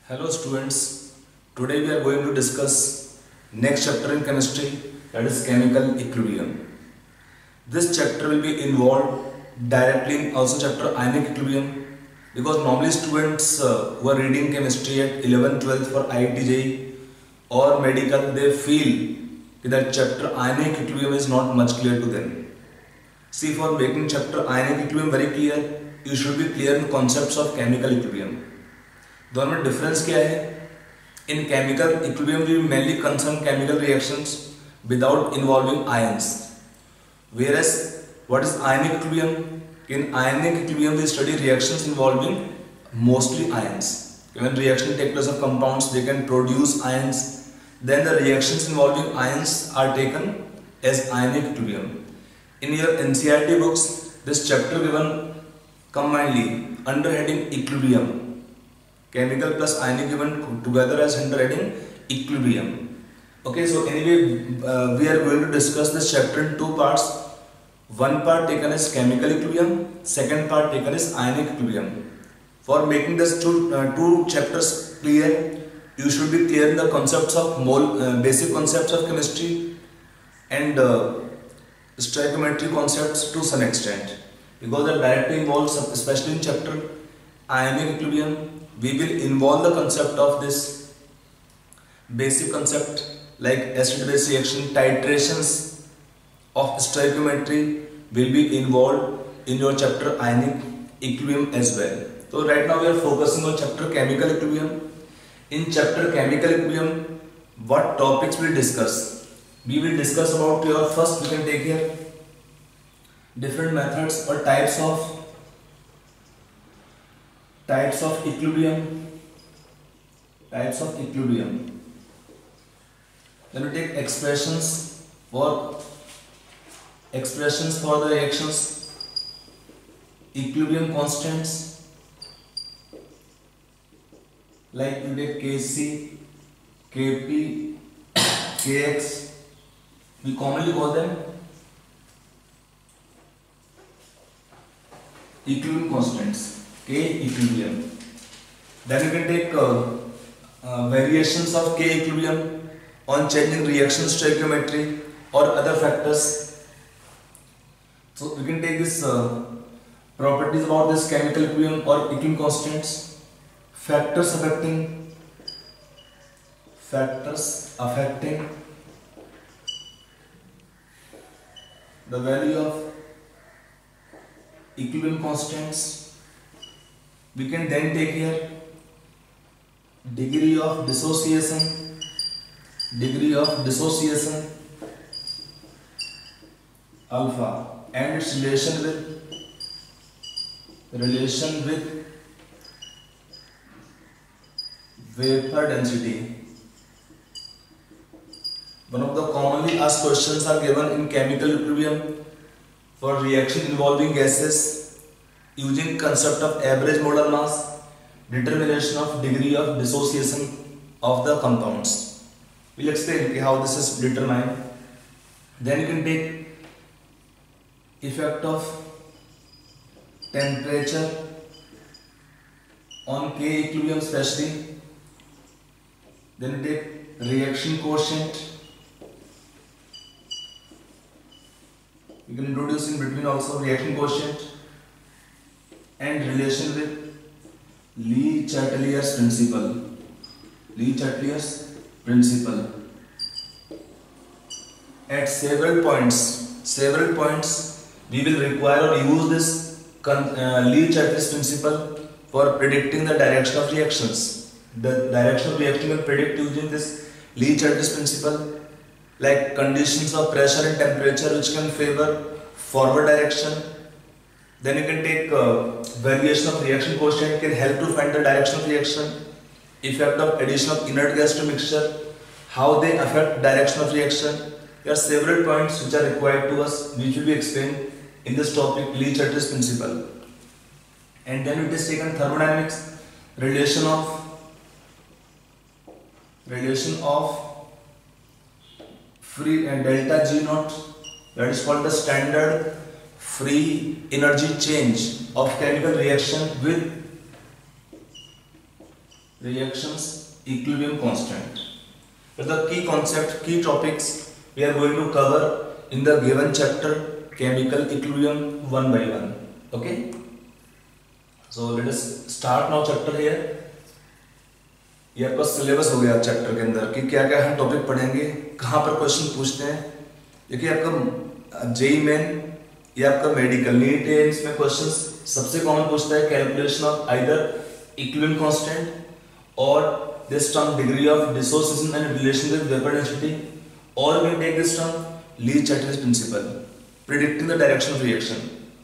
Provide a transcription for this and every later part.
Hello students, today we are going to discuss next chapter in chemistry, that is chemical equilibrium. This chapter will be involved directly in also chapter ionic equilibrium, because normally students who are reading chemistry at 11th 12th for IIT JEE or medical, they feel that chapter ionic equilibrium is not much clear to them. See, for making chapter ionic equilibrium very clear, you should be clear in concepts of chemical equilibrium. दोनों में difference क्या है? In chemical equilibrium we mainly concern chemical reactions without involving ions, whereas what is ionic equilibrium? In ionic equilibrium we study reactions involving mostly ions. When reaction take place of compounds, they can produce ions. Then the reactions involving ions are taken as ionic equilibrium. In your NCERT books, this chapter given combinedly under heading equilibrium. Chemical plus ionic given together as under heading equilibrium. Okay, so anyway, we are going to discuss this chapter in two parts. One part taken as chemical equilibrium, second part taken as ionic equilibrium. For making this two chapters clear, you should be clear in the concepts of basic concepts of chemistry and stoichiometry concepts to some extent, because that directly involves, especially in chapter ionic equilibrium, we will involve the concept of this basic concept like acid-base reaction. Titrations of stoichiometry will be involved in your chapter ionic equilibrium as well. So right now we are focusing on chapter chemical equilibrium. In chapter chemical equilibrium, what topics we will discuss? We will discuss about your first, we can take here different methods or types of equilibrium. Then we take expressions for the reactions, equilibrium constants like you take Kc, Kp, Kx. We commonly call them equilibrium constants. K equilibrium. Then you can take variations of K equilibrium on changing reaction stoichiometry or other factors. So we can take this properties about this chemical equilibrium or equilibrium constants, factors affecting the value of equilibrium constants. We can then take here degree of dissociation alpha and its relation with vapor density. One of the commonly asked questions are given in chemical equilibrium for reaction involving gases, using concept of average molar mass, determination of degree of dissociation of the compounds. We'll explain how this is determined. Then you can take effect of temperature on K equilibrium especially. Then you take reaction quotient. You can introduce in between also reaction quotient and relation with Le-Chatelier's principle. At several points we will require or use this Le-Chatelier's principle for predicting the direction of reactions. The direction of reaction will predict using this Le-Chatelier's principle, like conditions of pressure and temperature which can favor forward direction. Then you can take variation of reaction quotient, can help to find the direction of reaction. Effect of addition of inert gas to mixture, how they affect direction of reaction. There are several points which are required to us, which will be explained in this topic, Le-Chatelier's principle. And then it is taken thermodynamics, relation of free and delta G naught, that is called the standard free energy change of chemical reaction with reactions equilibrium constant. But the key concept, key topics we are going to cover in the given chapter chemical equilibrium one by one. Okay. So let us start now chapter here. ये आपका syllabus हो गया chapter के अंदर कि क्या क्या हम टॉपिक पढ़ेंगे, कहाँ पर क्वेश्चन पूछते हैं. देखिए आपका जेई मेन या आपका मेडिकल नीट है, इसमें क्वेश्चन सबसे कॉमन पूछता है calculation of either equilibrium constant और this term degree of dissociation and relation with vapor density, or we take this term Lee-Chatterjee principle, predicting the direction of reaction.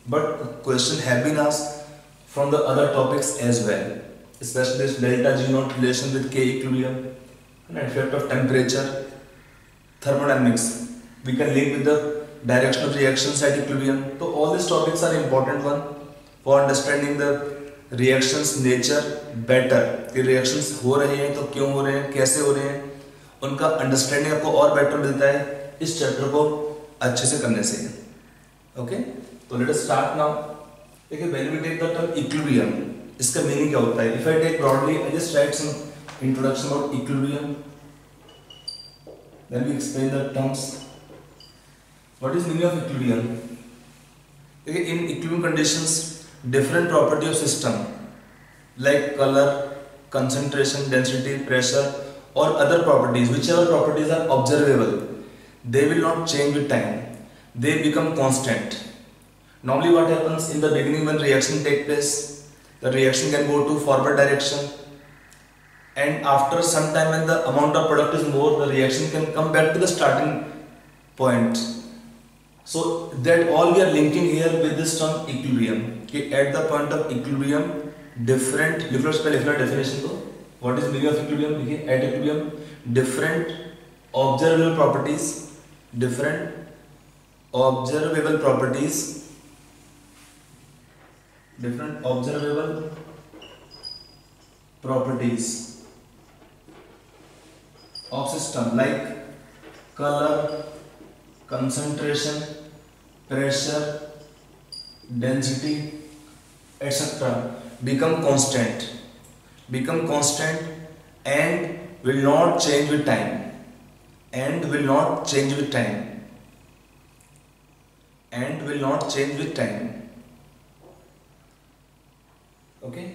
But question have been asked from the other topics as well, especially this delta G naught relation with K equilibrium and effect of temperature, thermodynamics. We can link with the direction of reactions at equilibrium. So all these topics are important one for understanding the reactions nature better, कि reactions हो रहे हैं तो क्यों हो रहे हैं, कैसे हो रहे हैं, उनका अंडरस्टैंडिंग आपको और बेटर मिलता है इस चैप्टर को अच्छे से करने से. ओके, तो लेट अस स्टार्ट नाउ. देखिए when we take the term equilibrium, इसका मीनिंग क्या होता है. If I take broadly, I just write some introduction about equilibrium, then we explain the terms. What is meaning of equilibrium. देखिए in equilibrium conditions different property of system like color, concentration, density, pressure or other properties, whichever properties are observable, they will not change with time, they become constant. Normally what happens in the beginning when reaction take place, the reaction can go to forward direction, and after some time when the amount of product is more, the reaction can come back to the starting point. So that all we are linking here with this term equilibrium, कि at the point of equilibrium different, लिख लो इसका लिखना definition को. What is meaning of equilibrium? देखिए at equilibrium different observable properties, different observable properties, different observable properties of system like color, concentration, pressure, density, etc. become constant and will not change with time, and will not change with time, and will not change with time. Okay,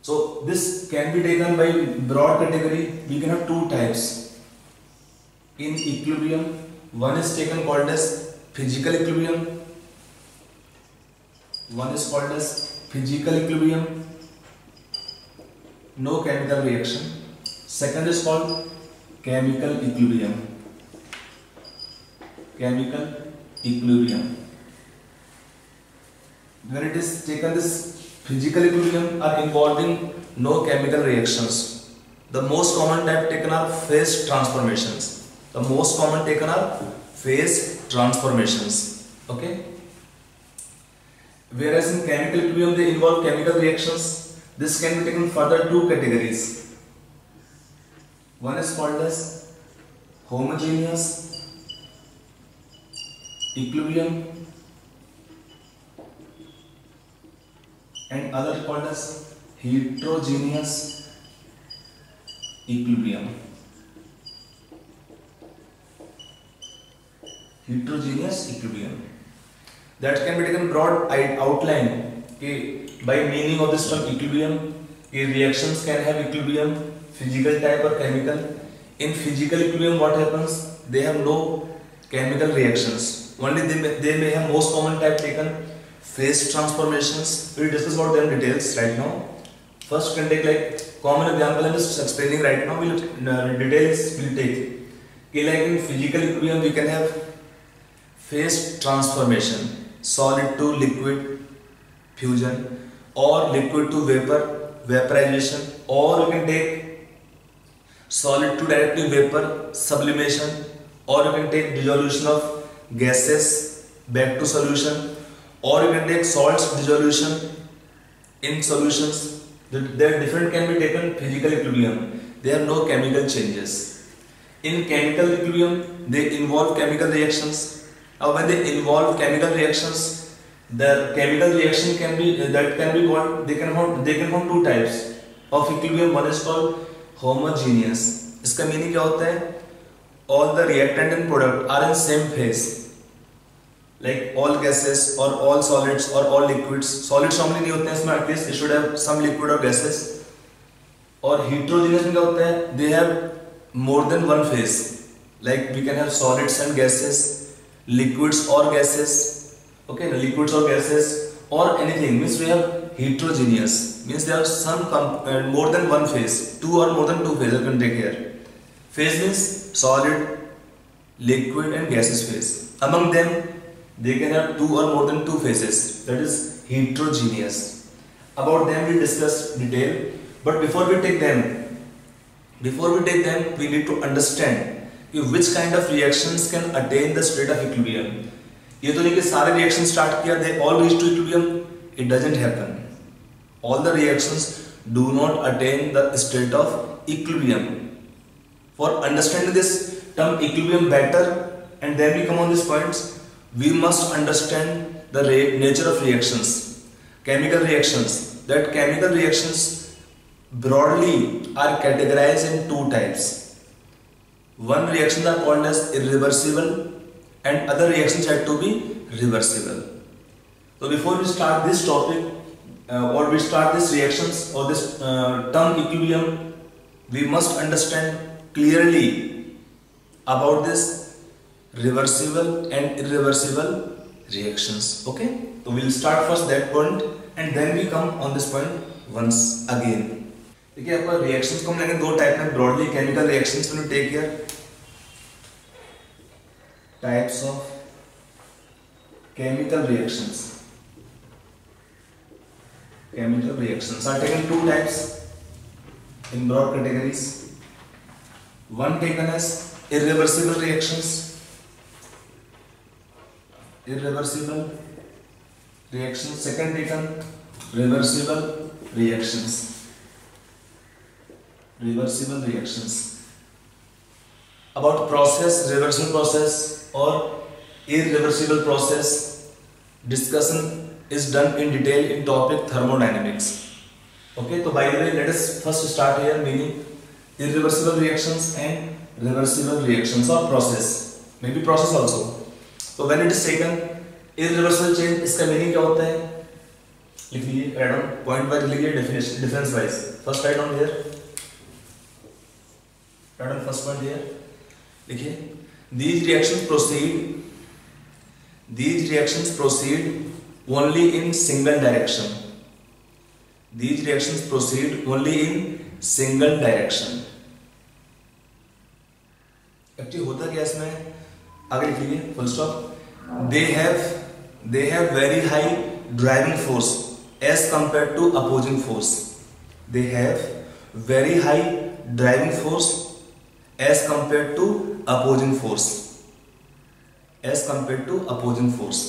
so this can be taken by broad category. We can have two types in equilibrium. One is taken called as physical equilibrium. One is called as physical equilibrium, no chemical reaction. Second is called chemical equilibrium. Chemical equilibrium. When it is taken, this physical equilibrium are involving no chemical reactions. The most common type taken are phase transformations. The most common taken are phase transformations. Okay. Whereas in chemical equilibrium they involve chemical reactions. This can be taken further two categories. One is called as homogeneous equilibrium and other called as heterogeneous equilibrium. Heterogeneous equilibrium, that can be taken broad outline by meaning of this term equilibrium. Reactions can have equilibrium, physical type or chemical. In physical equilibrium what happens, they have no chemical reactions, only they may have most common type taken phase transformations. We will discuss about them details right now. First can take like common example, I am just explaining right now. Details will take, like in physical equilibrium we can have phase transformation, solid to liquid fusion, or liquid to vapor vaporization, or you can take solid to directly vapor sublimation, or you can take dissolution of gases back to solution, or you can take salts dissolution in solutions. There different can be taken physical equilibrium. There are no chemical changes. In chemical equilibrium they involve chemical reactions. Now when they involve chemical reactions, the chemical reaction can be called, they can form two types of equilibrium, one is called homogeneous. इसका meaning क्या होता है? All the reactant and product are in same phase, like all gases or all solids or all liquids. Solids normally नहीं होते हैं इसमें, at least it should have some liquid or gases. और heterogeneous में क्या होता है? They have more than one phase. Like we can have solids and gases, liquids or gases. Okay, liquids or gases or anything. Means we have heterogeneous. Means there are some more than one phase, two or more than two phases. You can take here. Phase means solid, liquid and gaseous phase. Among them, they can have two or more than two phases, that is heterogeneous. About them we discuss detail, but before we take them we need to understand which kind of reactions can attain the state of equilibrium. ये तो नहीं कि सारे reactions start किया they all reach to equilibrium. It doesn't happen. All the reactions do not attain the state of equilibrium. For understanding this term equilibrium better, and then we come on these points, we must understand the nature of reactions, chemical reactions. That chemical reactions broadly are categorized in two types. One reactions are called as irreversible and other reactions had to be reversible. So before we start this topic or we start these reactions or this term equilibrium, we must understand clearly about this reversible and irreversible reactions. Okay, so we'll start first that point and then we come on this point once again. देखिए आपका reactions को हम लेंगे दो type में broadly. chemical reactions when you take here types of chemical reactions. Chemical reactions are taken two types in broad categories. One taken as irreversible reactions. Irreversible reactions. Second taken reversible reactions. Reversible reactions. About process, reversible process or irreversible process, discussion is done in detail in topic thermodynamics. Okay, so by the way, let us first start here meaning irreversible reactions and reversible reactions or process, maybe process also. तो when it is taken irreversible change, इसका meaning क्या होता है? लिख लीजिए, write down point wise लिखिए, definition difference wise. First write down here, write down first point here. लिखिए, these reactions proceed only in single direction. These reactions proceed only in single direction. Actually होता क्या इसमें, आगे लिख लीजिए, full stop. They have very high driving force as compared to opposing force. They have very high driving force as compared to opposing force. As compared to opposing force.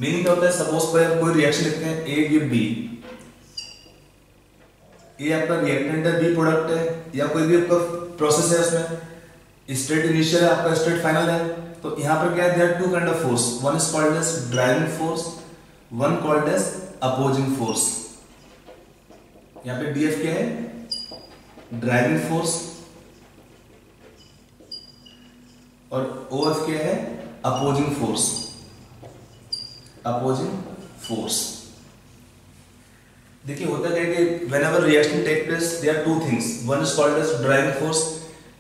Meaning क्या होता है? Suppose कोई reaction लिखते हैं A give B. ये आपका reactant है, B product है, या कोई भी आपका प्रोसेस है, उसमें स्टेट इनिशियल है, आपका स्टेट फाइनल है. तो यहाँ पर क्या है? There are two kind of force. One is called as driving force, one called as opposing force. यहाँ पे डीएफ क्या है? ड्राइविंग फोर्स, और ओएफ क्या है? Opposing force. Opposing force. देखिए होता क्या है कि whenever reaction take place, there are two things. One is called as driving force.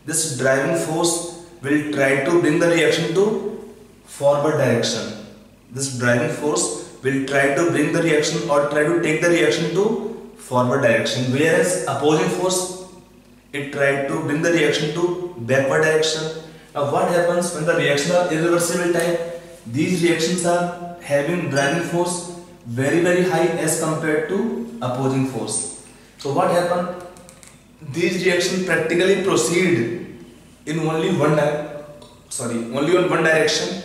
This driving force will try to bring the reaction to forward direction. This driving force will try to bring the reaction or try to take the reaction to forward direction. Whereas opposing force, it tried to bring the reaction to backward direction. Now what happens when the reactions are irreversible type? These reactions are having driving force very high as compared to opposing force. So what happens? These reactions practically proceed in only one direction.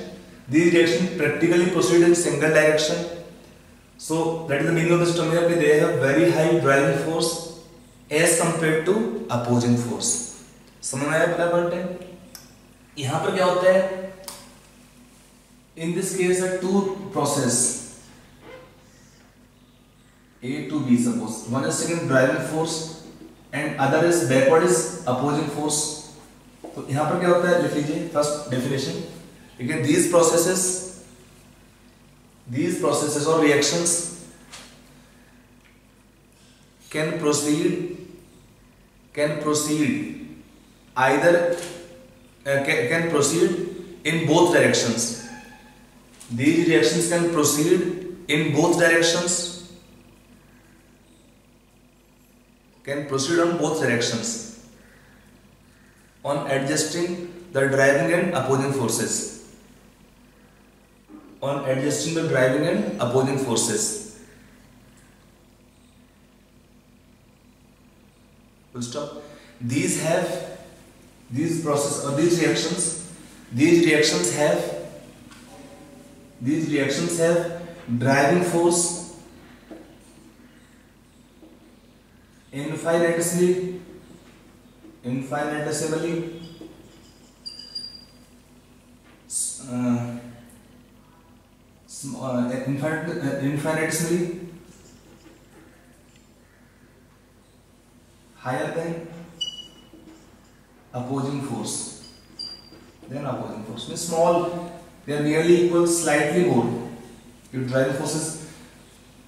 These reactions practically proceed in single direction. So that is the meaning of this term here. They have very high driving force as compared to opposing force. समझ में आया पहला point है? यहाँ पर क्या होता है? In this case, there are two process A to B. Suppose one is taking driving force and other is backward is opposing force. तो यहां पर क्या होता है, लिख लीजिए फर्स्ट डेफिनेशन, ठीक है। दीज प्रोसेसेस और reactions can proceed either can proceed in both directions. These reactions can proceed in both directions, on adjusting the driving and opposing forces. Full stop. These reactions have driving force infinitesimally higher than opposing force. Means small, they are nearly equal, slightly more. Your driving force is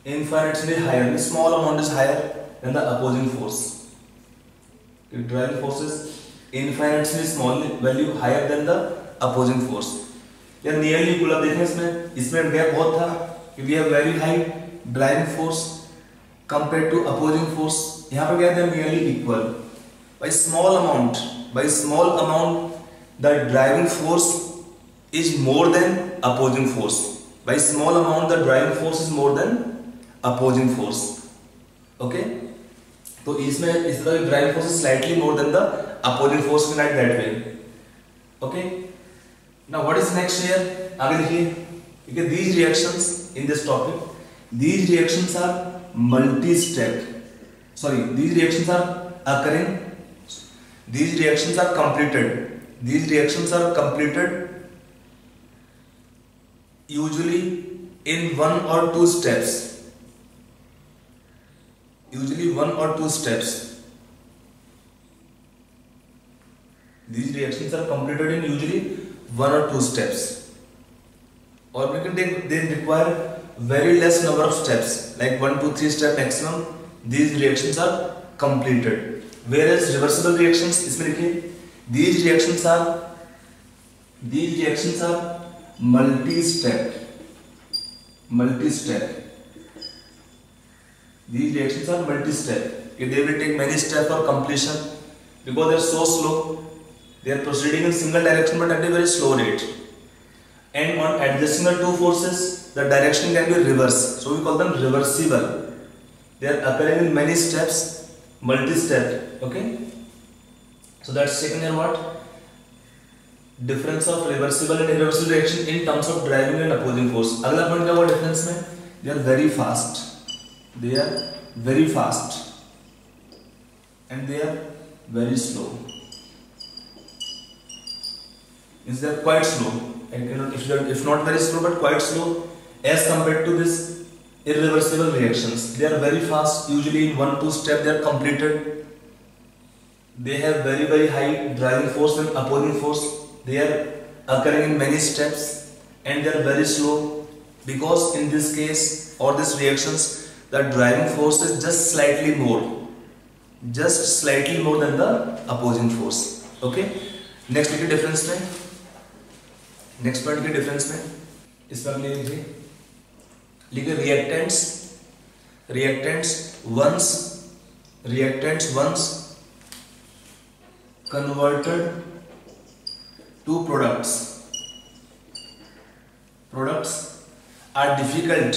infinitely higher, means small amount is higher than the opposing force. Your driving force is infinitely small value higher than the opposing force. They are nearly equal. अब देखिए इसमें gap बहुत था कि we have very high driving force compared to opposing force. यहाँ पर क्या है, nearly equal. By small amount, the driving force is more than opposing force. By small amount, the driving force is more than opposing force. Okay? तो इसमें इस तरह driving force is slightly more than the opposing force, like that way. Okay? Now what is next here? आगे देखिए, ठीक है। These reactions in this topic, these reactions are multi-step. Sorry, these reactions are occurring. These reactions are completed usually in one or two steps. These reactions are completed in usually one or two steps, or we can take, they require very less number of steps, like 1 to 3 step maximum. These reactions are completed. Whereas reversible reactions, इसमें लिखिए, these reactions are multi-step. These reactions are multi-step. They will take many steps for completion because they are so slow. They are proceeding in single direction but at a very slow rate. And on adjusting the two forces, the direction can be reversed. So we call them reversible. They are occurring in many steps, multi-step. Okay. So that's taken here what? Difference of reversible and irreversible reaction in terms of driving and opposing force. अगला point क्या हुआ difference में? They are very fast. And they are very slow. Means they are quite slow. If not very slow, but quite slow as compared to this irreversible reactions. They are very fast. Usually in 1-2 steps they are completed. They have very, very high driving force and opposing force. They are occurring in many steps and they are very slow because in this case or these reactions, the driving force is just slightly more than the opposing force. Okay. Next लिखिए difference में. Next point के difference में इस पर लिखिए reactants once converted to products are difficult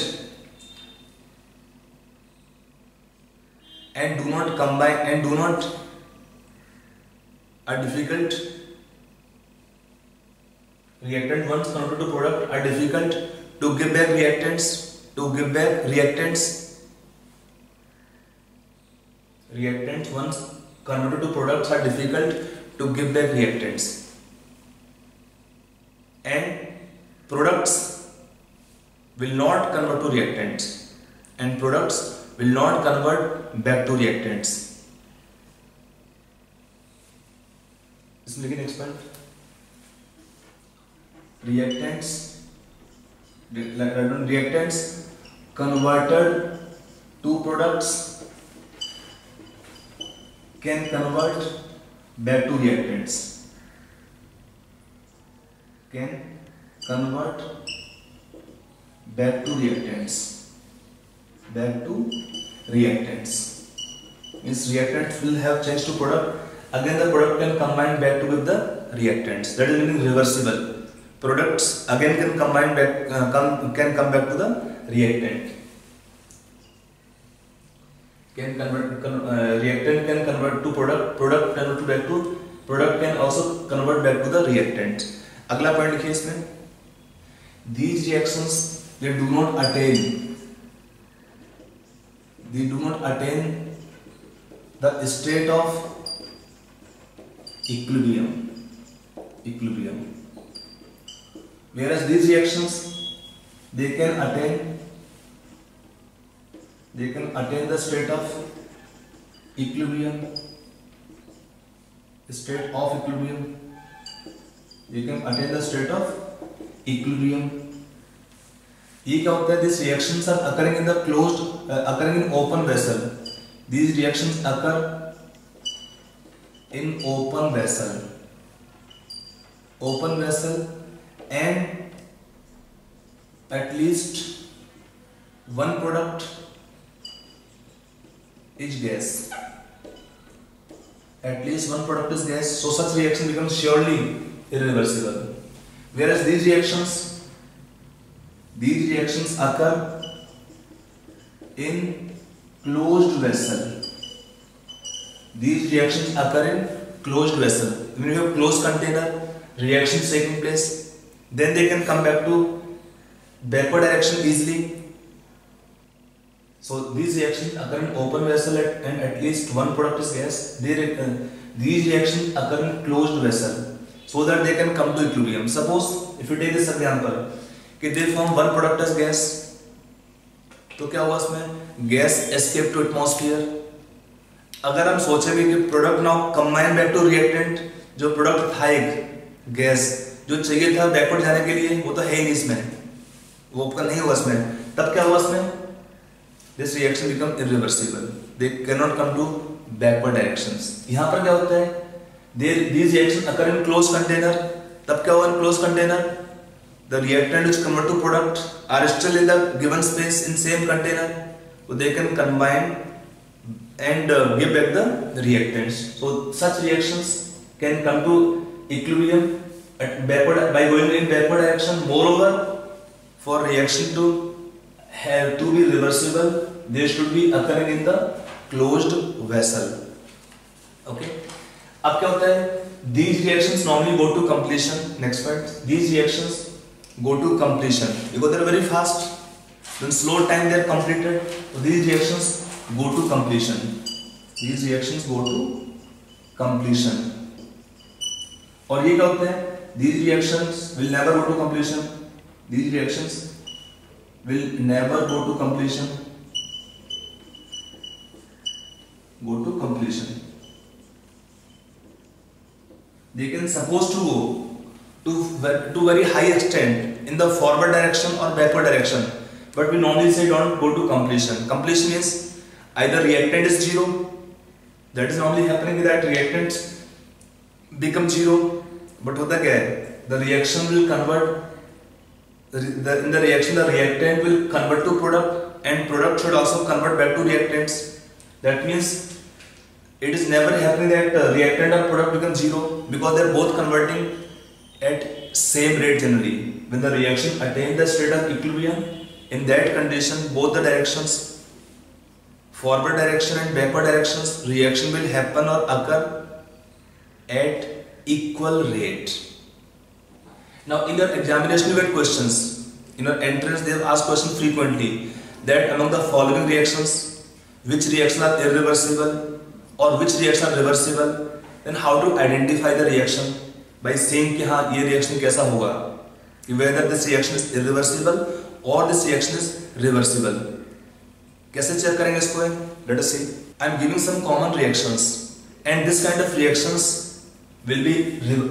and do not combine reactant once converted to product are difficult to give back reactants once converted to products are difficult to give back reactants, and products will not convert to reactants and products will not convert back to reactants. इसमें लिखिए next point, reactants converted to products can convert back to reactants, can convert back to reactants, means reactants will have changed to product, again the product can combine back to with the reactants, that is meaning reversible. Products again can combine back, can come back to the reactant. Reactant can convert to product, product convert back to product, can also convert back to the reactant. अगला point लिखिए इसमें, these reactions they do not attain the state of equilibrium. Whereas these reactions they can attain the state of equilibrium, they can attain the state of equilibrium. ये क्या होता है, these reactions are occurring in the occurring in open vessel. These reactions occur in open vessel, and at least one product is gas. So such reaction becomes surely irreversible. Whereas these reactions occur in closed vessel. When you have closed container, reactions taking place, then they can come back to backward direction easily. So these reactions occur in open vessel and at least one product is gas. These reactions occur in closed vessel so that they can come to equilibrium. Suppose if you take this example कि they form one product as gas, तो क्या हुआ इसमें, gas escape to atmosphere. अगर हम सोचेंगे कि product now combine back to reactant, जो प्रोडक्ट था एक गैस जो चाहिए था बैकवर्ड जाने के लिए वो तो है ही नहीं इसमें, वो आपका नहीं हुआ इसमें, तब क्या हुआ इसमें, this reaction become irreversible, they can not come to backward directions. यहाँ पर क्या होता है, these reactions occur in closed container, तब क्या हुआ, in closed container the reactant which convert to product are still in the given space in same container, so they can combine and give back the reactants. So such reactions can come to equilibrium by going in backward direction. Moreover, for reaction to be reversible, they should be occurring in the closed vessel. Okay. अब क्या होता है, these reactions normally go to completion. Next point, these reactions go to completion because they are very fast. Then slow time they are completed. So these reactions go to completion. और ये क्या होता है, these reactions will never go to completion. They can supposed to go to very high extent in the forward direction or backward direction, but we normally say don't go to completion. Completion means either reactant is zero, that is normally happening with that reactants become zero, but होता क्या है, the reaction will convert, in the reaction the reactant will convert to product and product should also convert back to reactants. That means it is never happening that reactant or product become zero, because they are both converting at same rate generally. When the reaction attains the state of equilibrium, in that condition both the directions, forward direction and backward directions, reaction will happen or occur at equal rate. Now in your examination you get questions, in your entrance they have asked question frequently that among the following reactions which reactions are irreversible or which reactions are reversible, then how to identify the reaction by saying कि हाँ ये reaction कैसा होगा, whether this reaction is irreversible or this reaction is reversible. कैसे check करेंगे इसको? Let us see. I am giving some common reactions and this kind of reactions will be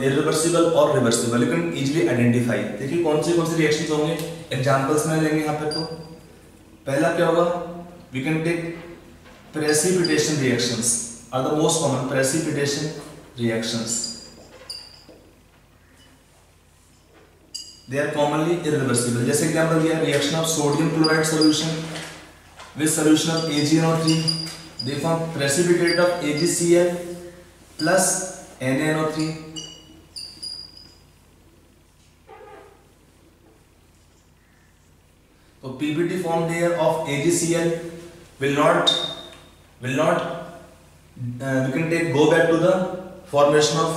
irreversible or reversible. You can easily identify. देखिए कौन सी reactions होंगे, examples में लेंगे यहाँ पे। तो पहला क्या होगा, we can take precipitation reactions are the most common precipitation reactions. They are commonly irreversible. जैसे एग्जांपल दिया, reaction of sodium chloride solution with solution of AgNO3, they form precipitate of AgCl plus NaNO3. So PBT formed here of AgCl will not we can take go back to the formation of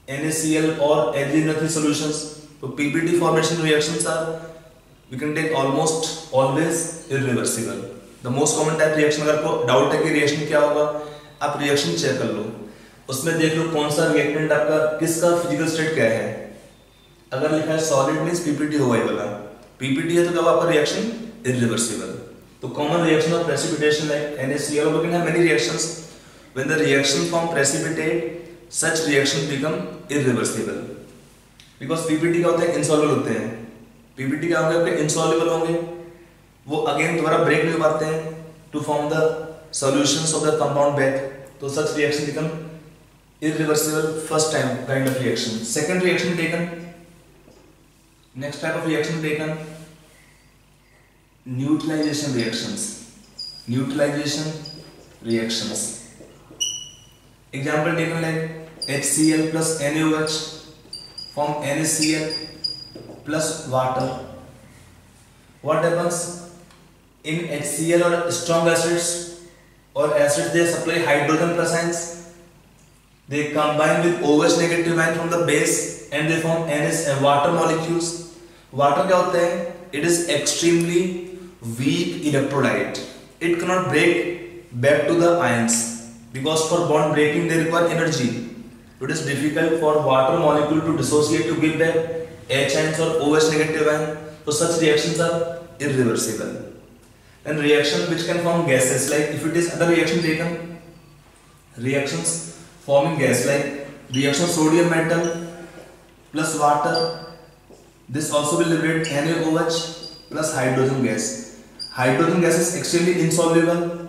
NaCl or AgNO3 solutions. So PBT formation reactions are, we can take almost always irreversible. The most common type reaction, अगर आपको doubt है कि reaction क्या होगा, आप reaction check कर लो, उसमें देख लो कौन सा रिएक्टेंट आपका किसका फिजिकल स्टेट क्या है। अगर लिखा है सॉलिड मींस पीपीटी होगा ये वाला, पीपीटी है तो कब आपका रिएक्शन इररिवर्सिबल। तो common reaction of precipitation like NaCl, we can have many reactions. When the reaction form precipitate, such reactions become irreversible. Because PPT क्या होता है, insoluble होते हैं। पीपीटी क्या होंगे, आपके insoluble होंगे, वो अगेन दोबारा ब्रेक नहीं हो पाते हैं to form the solutions of the compound back. तो such reaction become irreversible first time kind of reaction. Second reaction taken, next type of reaction taken, neutralization reactions. Neutralization reactions. Example taken like HCl plus NaOH form NaCl plus water. What happens in HCl or strong acids or acids, they supply hydrogen plus ions. They combine with OH negative ion from the base and they form water molecules. Water क्या होता है? It is extremely weak electrolyte. It cannot break back to the ions because for bond breaking they require energy. It is difficult for water molecule to dissociate to give back H ions or OH negative ion. So such reactions are irreversible. And reaction which can form gases, like if it is other reaction taken, reactions forming gas like reaction of sodium metal plus water, this also will liberate NaOH plus hydrogen gas. Hydrogen gas is extremely insoluble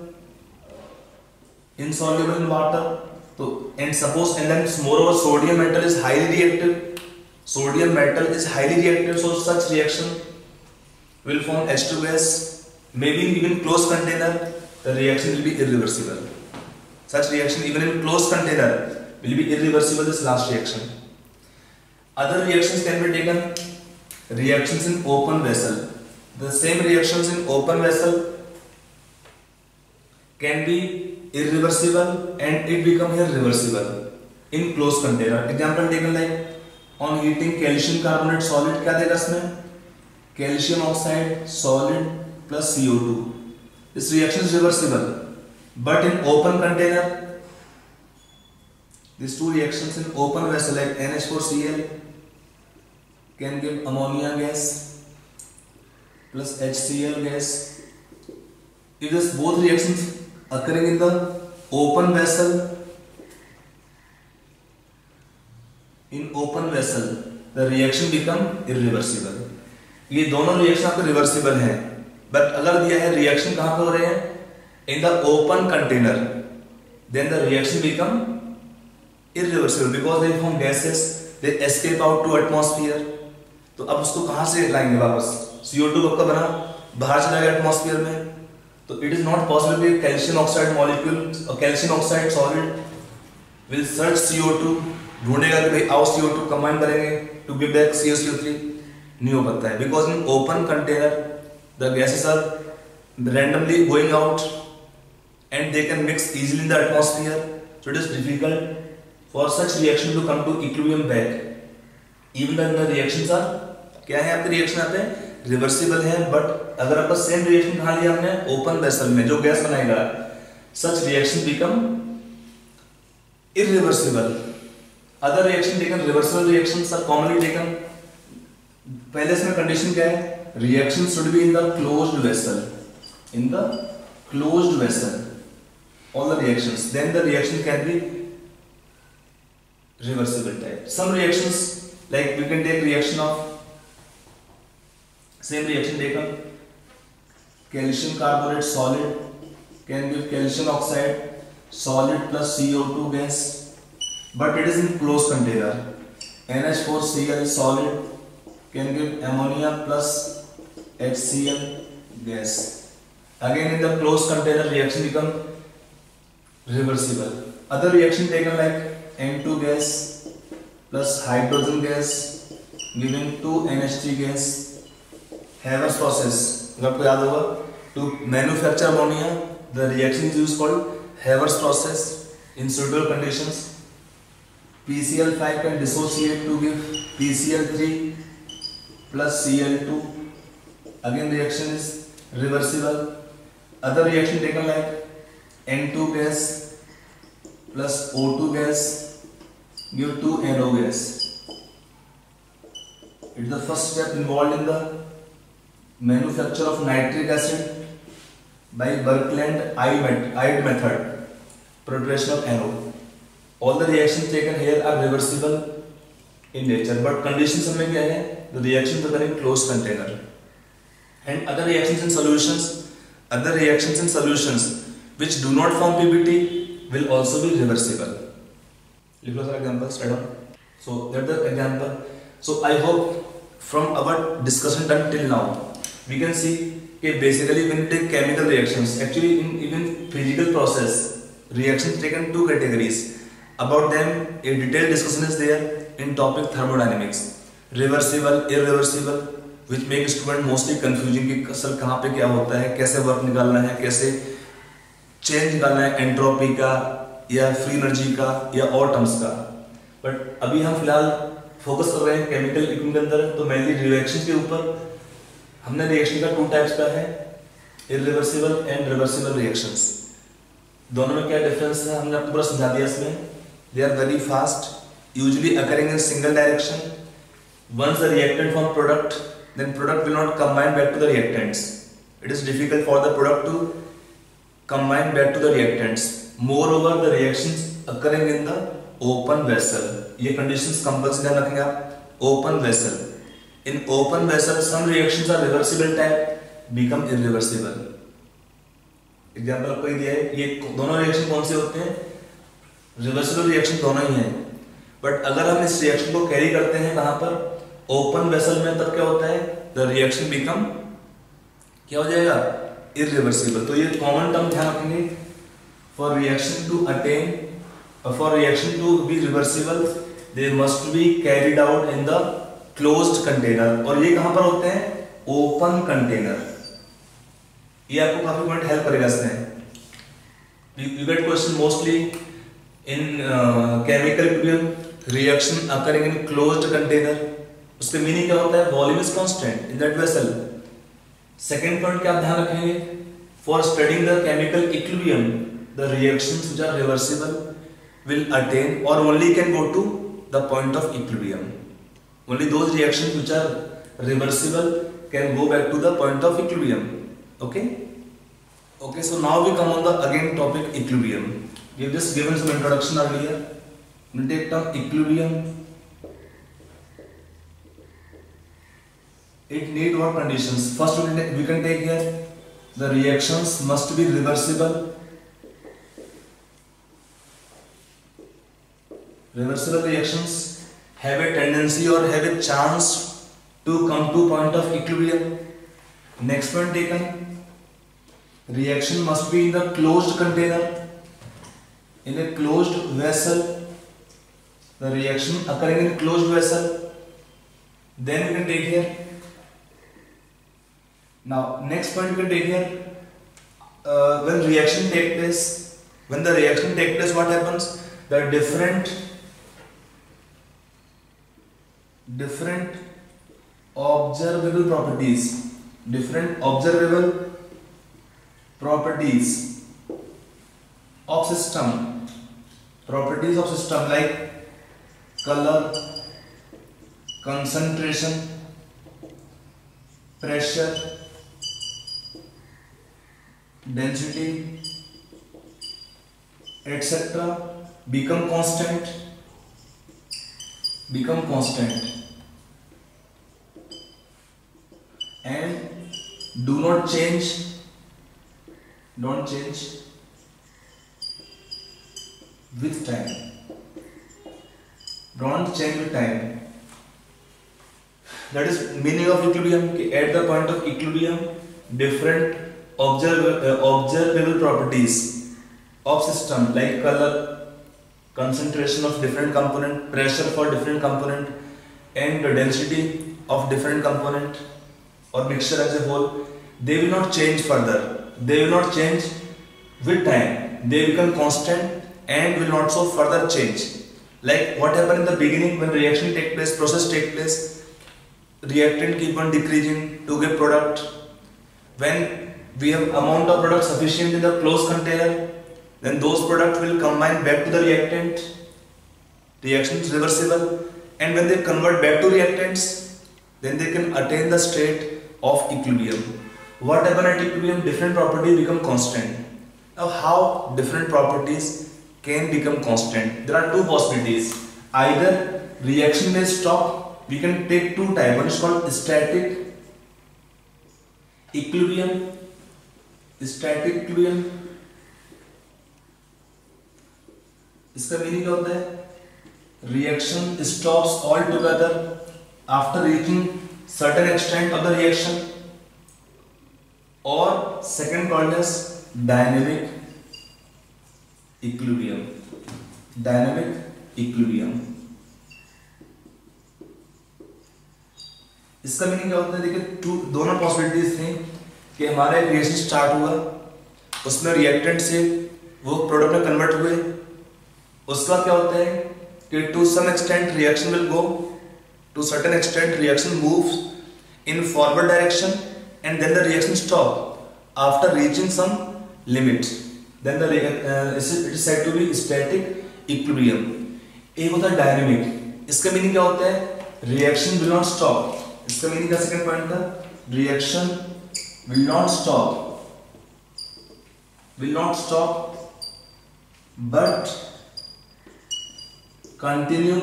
in water. So and suppose and then moreover sodium metal is highly reactive. Sodium metal is highly reactive, so such reaction will form H2 gas. Maybe even closed container, the reaction will be irreversible. Such reaction even in closed container will be irreversible, this last reaction. Other reactions can be taken, reactions in open vessel. The same reactions in open vessel can be irreversible and it become irreversible in closed container. Example taken like on heating calcium carbonate solid, क्या देगा इसमें? Calcium oxide solid plus CO2. This reaction is reversible. But in open container, these two reactions in open vessel like NH4Cl can give ammonia gas plus HCl gas. If this both reactions occurring in the open vessel, the reaction become irreversible. ये दोनों reaction आपके reversible हैं, but अगर दिया है reaction कहाँ पे हो रहे हैं, in the open container, then the reaction become irreversible because they form gases, they escape out to atmosphere. तो अब उसको कहाँ से लाएंगे वापस? CO2 कब का बना, बाहर चला गया एटमॉस्फेयर में, तो it is not possible कि कैल्शियम ऑक्साइड मॉलिक्यूल और calcium oxide solid will search CO2, ढूंढेगा कि भाई आओ CO2 कंबाइन करेंगे to give back CaCO3, नहीं हो पाता है because in open container the gases are randomly going out and they can mix easily in the atmosphere, so it is difficult for such reaction to come to equilibrium back. Even when the reactions are क्या है आपके reaction यहाँ पे reversible है, but अगर आपका same reaction कहाँ लिया हमने ओपन वेसल में जो गैस बनाएगा, such reaction become irreversible. Other reaction taken, reversible reactions are commonly taken. पहले इसमें कंडीशन क्या है, reaction should be in the closed vessel. In the closed vessel, all the reactions, then the reaction can be reversible type. Some reactions, like we can take reaction of same reaction taken, calcium carbonate solid can give calcium oxide solid plus CO2 gas, but it is in closed container. NH4Cl solid can give ammonia plus HCl gas. Again in the closed container reaction become reversible. Other reaction taken like N2 gas plus hydrogen gas giving 2NH3 gas. Haber's process, आपको याद होगा, to manufacture ammonia the reaction is used called Haber's process. In suitable conditions PCl5 can dissociate to give PCl3 plus Cl2. Again reaction is reversible. Other reaction taken like N2 gas plus O2 gas give 2NO gas. It is the first step involved in the manufacture of nitric acid by Birkeland-Eyde method, preparation of NO. All the reactions taken here are reversible in nature, but conditions में क्या है? The reactions are in closed container. And other reactions in solutions which do not form PBT will also be reversible. लिख लो sir examples right on. So that's the example. So I hope from our discussion done till now we can see that basically when we take chemical reactions, actually in even physical process, reactions taken two categories. About them a detailed discussion is there in topic thermodynamics. Reversible, irreversible, which make student mostly confusing कि असल कहाँ पे क्या होता है, कैसे work निकालना है, कैसे चेंज निकालना है एंट्रोपी का या फ्री एनर्जी का या और टर्म्स का. बट अभी हम फिलहाल फोकस कर रहे हैं केमिकल इक्विलिब्रियम के अंदर, तो मेनली रिएक्शन के ऊपर. हमने रिएक्शन का टू टाइप्स का है, इरिवर्सिबल एंड रिवर्सिबल रिएक्शंस. दोनों में क्या डिफरेंस है हमने आपको पूरा समझा दिया इसमें. They are very fast, usually occurring in single direction. Once the reactant form product, then product will not combine back to the reactants. It is difficult for the product to combine back to the reactants. Moreover, the reactions occurring in the open vessel. ये conditions compulsory ध्यान रखेंगे आप. Open vessel. In open vessel, some reactions are reversible type, become irreversible. Example आपको ये दिया है. ये दोनों reaction कौन से होते हैं? Reversible reaction दोनों ही हैं. But अगर हम इस reaction को carry करते हैं कहाँ पर? ओपन वेसल में, तब क्या होता है? द रिएक्शन बिकम क्या हो जाएगा? इरिवर्सिबल. तो ये कॉमन टर्म ध्यान रखेंगे. For reaction to attain, for reaction to be reversible, they must be carried out in the closed container. और ये कहां पर होते हैं? Open container. ये आपको काफी पॉइंट हेल्प करेगा इसमें. You get question mostly in chemical equilibrium, reaction occurring in closed container. उसके मीनिंग क्या होता है? Volume is constant in that vessel. Second point क्या आप ध्यान रखेंगे? For studying the chemical equilibrium, the reactions which are reversible will attain or only can go to the point of equilibrium. Only those reactions which are reversible can go back to the point of equilibrium. Okay, so now we come on the again topic equilibrium. We have just given some introduction earlier. We'll take term equilibrium. It need what conditions? First we can take here the reactions must be reversible. Reversible reactions have a tendency or have a chance to come to point of equilibrium. Next point taken, reaction must be in the closed container, in a closed vessel. The reaction occurring in closed vessel. Then we can take here. Now next point we can take here, when reaction take place, when the reaction take place, what happens? The different observable properties, of system, like color, concentration, pressure, density, etc. become constant become constant and do not change, don't change with time, don't change with time. That is meaning of equilibrium. At the point of equilibrium, different observable properties of system like color, concentration of different component, pressure for different component, and the density of different component or mixture as a whole, they will not change further. They will not change with time. They become constant and will not so further change. Like what happened in the beginning when reaction take place, process take place, reactant keep on decreasing to give product. When we have amount of product sufficient in the closed container, then those products will combine back to the reactant. Reaction is reversible, and when they convert back to reactants, then they can attain the state of equilibrium. What happens at equilibrium? Different properties become constant. Now, how different properties can become constant? There are two possibilities. Either reaction may stop. We can take two types. One is called static equilibrium. Static equilibrium. इसका meaning क्या होता है? Reaction stops altogether after reaching certain extent of the reaction. Or second called as dynamic equilibrium. Dynamic equilibrium. इसका meaning क्या होता है? देखिए दोनों पॉसिबिलिटीज थी कि हमारा एक रिएक्शन स्टार्ट हुआ, उसमें रिएक्टेंट से वो प्रोडक्ट में कन्वर्ट हुए. उसका क्या होता है कि to some extent reaction will go, to certain extent reaction moves in forward direction and then the reaction stop after reaching some limit. Then the it is said to be static equilibrium. एक होता है dynamic. इसका meaning क्या होता है? Reaction will not stop. इसका meaning का second point था, reaction will not stop, but continue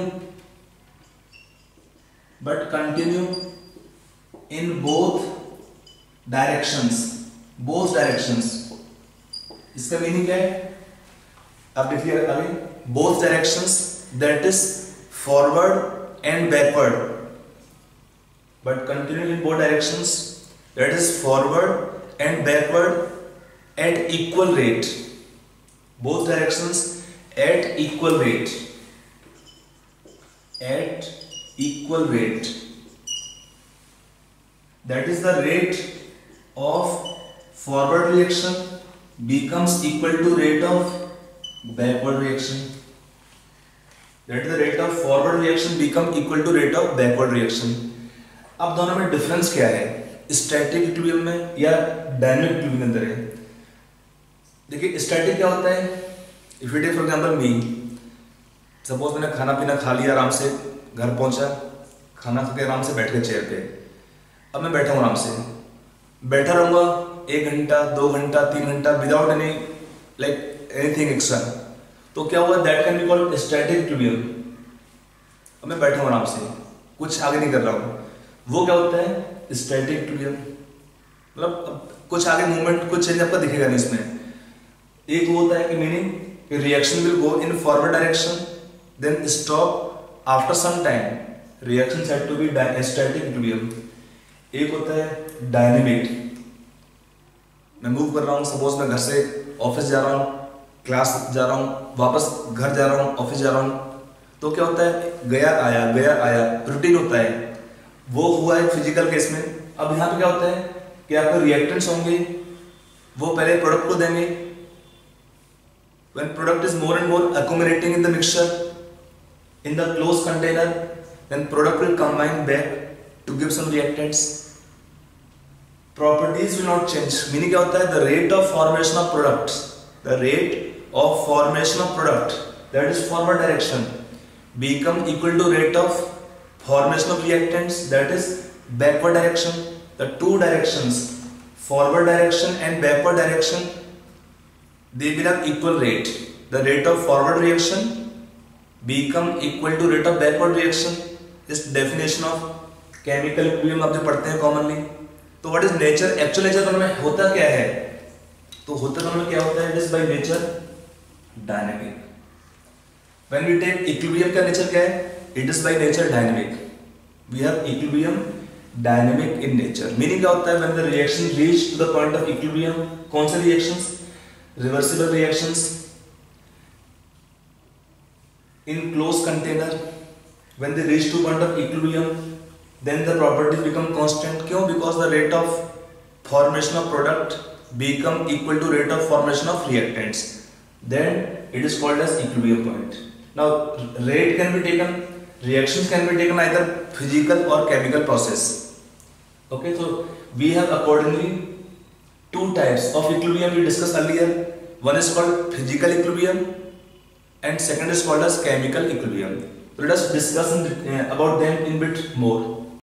in both directions. इसका मीनिंग क्या है? अब देखिए आगे, both directions, that is forward and backward, but continue in both directions, that is forward and backward at equal rate. Both directions at equal rate. That is the rate of forward reaction becomes equal to rate of backward reaction. That is the rate of forward reaction become equal to rate of backward reaction. अब दोनों में difference क्या है? Static equilibrium में या dynamic equilibrium के अंदर है? देखिए स्टैटिक क्या होता है? If you take for example me, suppose मैंने खाना पीना खा लिया, आराम से घर पहुंचा, खाना खा के आराम से बैठ गए चेयर पे. अब मैं बैठा हूँ, आराम से बैठा रहूंगा 1 घंटा 2 घंटा 3 घंटा विदाउट एनी एनीथिंग एक्स्ट्रा. तो क्या हुआ? That can be called static equilibrium. अब मैं बैठा हूँ आराम से, कुछ आगे नहीं कर रहा हूँ, वो क्या होता है? Static equilibrium. मतलब कुछ आगे मूवमेंट, कुछ चेंज आपको दिखेगा नहीं इसमें. एक वो होता है कि meaning reaction will go in forward direction, then stop after some time. Reaction said to be static equilibrium. एक होता है डायनेमिक. मैं मूव कर रहा हूँ, सपोज मैं घर से ऑफिस जा रहा हूँ, क्लास जा रहा हूँ, वापस घर जा रहा हूँ, ऑफिस जा रहा हूँ, तो क्या होता है? गया आया रूटीन होता है. वो हुआ है फिजिकल केस में. अब यहाँ पे क्या होता है कि आपके रिएक्टेंट्स होंगे, वो पहले प्रोडक्ट को देंगे. When product is more and more accumulating in the mixture in the closed container, then product will combine back to give some reactants. Properties will not change. Meaning क्या होता है? The rate of formation of products, that is forward direction, become equal to rate of formation of reactants, that is backward direction. The two directions, forward direction and backward direction, they will have equal rate. The rate of forward reaction become equal to rate of backward reaction. इस definition of chemical equilibrium आप जो पढ़ते हैं commonly, तो what is nature, actual nature दोनों में होता क्या है, तो होता दोनों में क्या होता है, it is by nature dynamic. When we take equilibrium का nature क्या है, it is by nature dynamic. We have equilibrium dynamic in nature. Meaning क्या होता है, when the reaction reach to the point of equilibrium, कौन से reactions, reversible reactions in closed container, when they reach to point of equilibrium, then the properties become constant. क्यों? Because the rate of formation of product become equal to rate of formation of reactants. Then it is called as equilibrium point. Now rate can be taken, reactions can be taken either physical or chemical process. Okay, so we have accordingly two types of equilibrium we discussed earlier. One is called physical equilibrium and second is called as chemical equilibrium. So let us discuss about them in bit more.